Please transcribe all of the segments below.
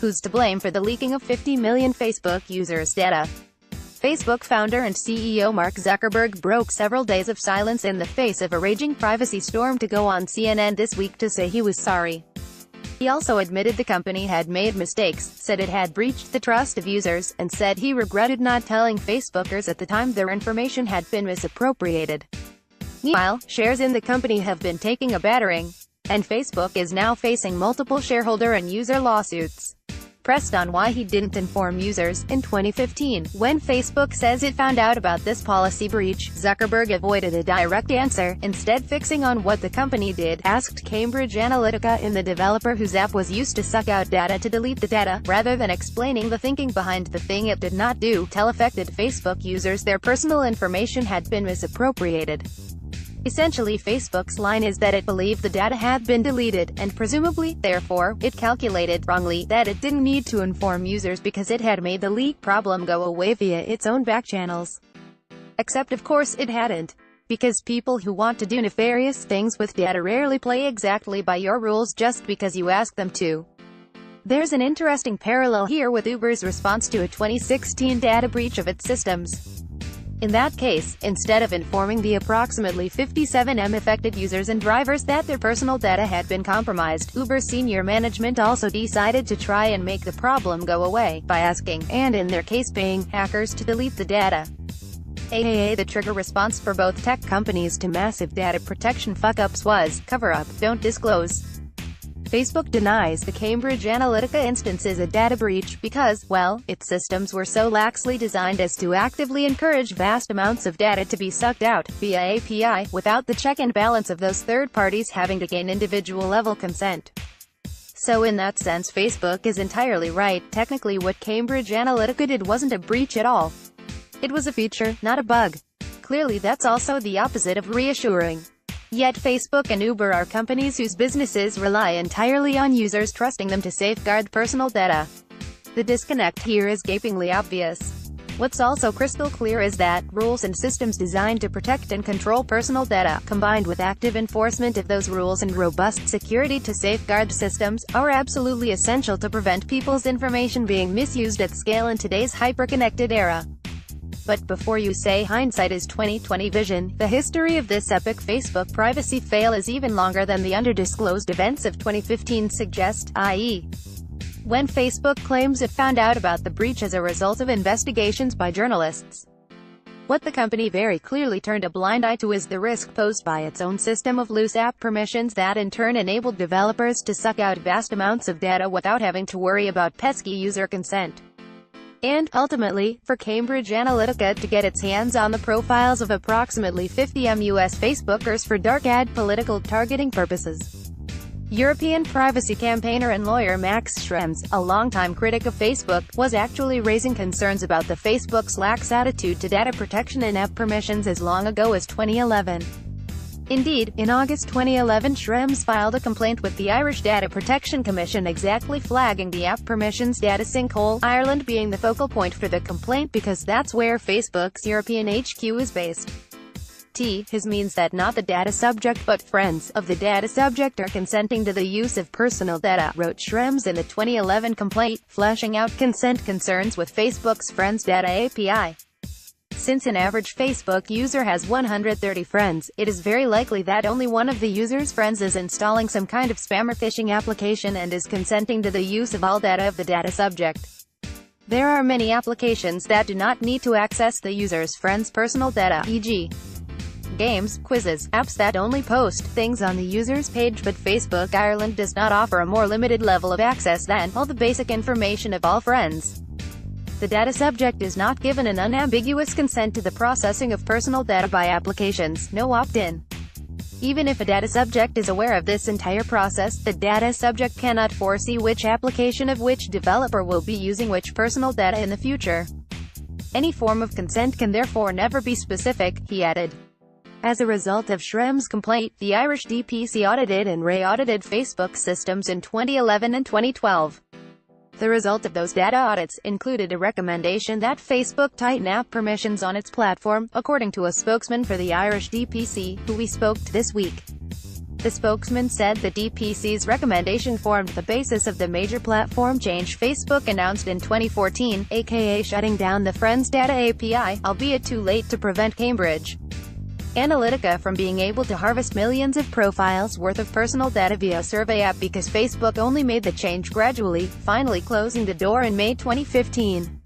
Who's to blame for the leaking of 50 million Facebook users' data? Facebook founder and CEO Mark Zuckerberg broke several days of silence in the face of a raging privacy storm to go on CNN this week to say he was sorry. He also admitted the company had made mistakes, said it had breached the trust of users, and said he regretted not telling Facebookers at the time their information had been misappropriated. Meanwhile, shares in the company have been taking a battering, and Facebook is now facing multiple shareholder and user lawsuits. Pressed on why he didn't inform users, in 2015, when Facebook says it found out about this policy breach, Zuckerberg avoided a direct answer, instead fixing on what the company did, asked Cambridge Analytica in the developer whose app was used to suck out data to delete the data, rather than explaining the thinking behind the thing it did not do. Tell affected Facebook users their personal information had been misappropriated. Essentially, Facebook's line is that it believed the data had been deleted, and presumably, therefore, it calculated wrongly that it didn't need to inform users because it had made the leak problem go away via its own back channels. Except of course it hadn't. Because people who want to do nefarious things with data rarely play exactly by your rules just because you ask them to. There's an interesting parallel here with Uber's response to a 2016 data breach of its systems. In that case, instead of informing the approximately 57 million affected users and drivers that their personal data had been compromised, Uber's senior management also decided to try and make the problem go away, by asking, and in their case paying, hackers to delete the data. The trigger response for both tech companies to massive data protection fuck-ups was, cover up, don't disclose. Facebook denies the Cambridge Analytica instance is a data breach because, well, its systems were so laxly designed as to actively encourage vast amounts of data to be sucked out, via API, without the check and balance of those third parties having to gain individual-level consent. So in that sense Facebook is entirely right. Technically what Cambridge Analytica did wasn't a breach at all. It was a feature, not a bug. Clearly that's also the opposite of reassuring. Yet Facebook and Uber are companies whose businesses rely entirely on users trusting them to safeguard personal data. The disconnect here is gapingly obvious. What's also crystal clear is that rules and systems designed to protect and control personal data, combined with active enforcement of those rules and robust security to safeguard systems, are absolutely essential to prevent people's information being misused at scale in today's hyper-connected era. But before you say hindsight is 20/20 vision, the history of this epic Facebook privacy fail is even longer than the underdisclosed events of 2015 suggest, i.e., when Facebook claims it found out about the breach as a result of investigations by journalists. What the company very clearly turned a blind eye to is the risk posed by its own system of loose app permissions that in turn enabled developers to suck out vast amounts of data without having to worry about pesky user consent. And, ultimately, for Cambridge Analytica to get its hands on the profiles of approximately 50 million US Facebookers for dark ad political targeting purposes. European privacy campaigner and lawyer Max Schrems, a longtime critic of Facebook, was actually raising concerns about the Facebook's lax attitude to data protection and app permissions as long ago as 2011. Indeed, in August 2011 Schrems filed a complaint with the Irish Data Protection Commission exactly flagging the app permissions data sinkhole, Ireland being the focal point for the complaint because that's where Facebook's European HQ is based. His means that not the data subject but friends of the data subject are consenting to the use of personal data, wrote Schrems in the 2011 complaint, fleshing out consent concerns with Facebook's Friends Data API. Since an average Facebook user has 130 friends, it is very likely that only one of the user's friends is installing some kind of spam or phishing application and is consenting to the use of all data of the data subject. There are many applications that do not need to access the user's friends' personal data, e.g. games, quizzes, apps that only post things on the user's page, but Facebook Ireland does not offer a more limited level of access than all the basic information of all friends. The data subject is not given an unambiguous consent to the processing of personal data by applications, no opt-in. Even if a data subject is aware of this entire process, the data subject cannot foresee which application of which developer will be using which personal data in the future. Any form of consent can therefore never be specific, he added. As a result of Schrems' complaint, the Irish DPC audited and re-audited Facebook systems in 2011 and 2012. The result of those data audits included a recommendation that Facebook tighten app permissions on its platform, according to a spokesman for the Irish DPC, who we spoke to this week. The spokesman said the DPC's recommendation formed the basis of the major platform change Facebook announced in 2014, aka shutting down the Friends Data API, albeit too late to prevent Cambridge Analytica from being able to harvest millions of profiles worth of personal data via a survey app because Facebook only made the change gradually, finally closing the door in May 2015.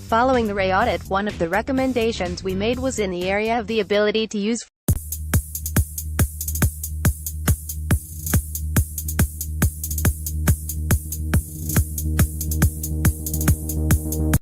Following the Ray audit, one of the recommendations we made was in the area of the ability to use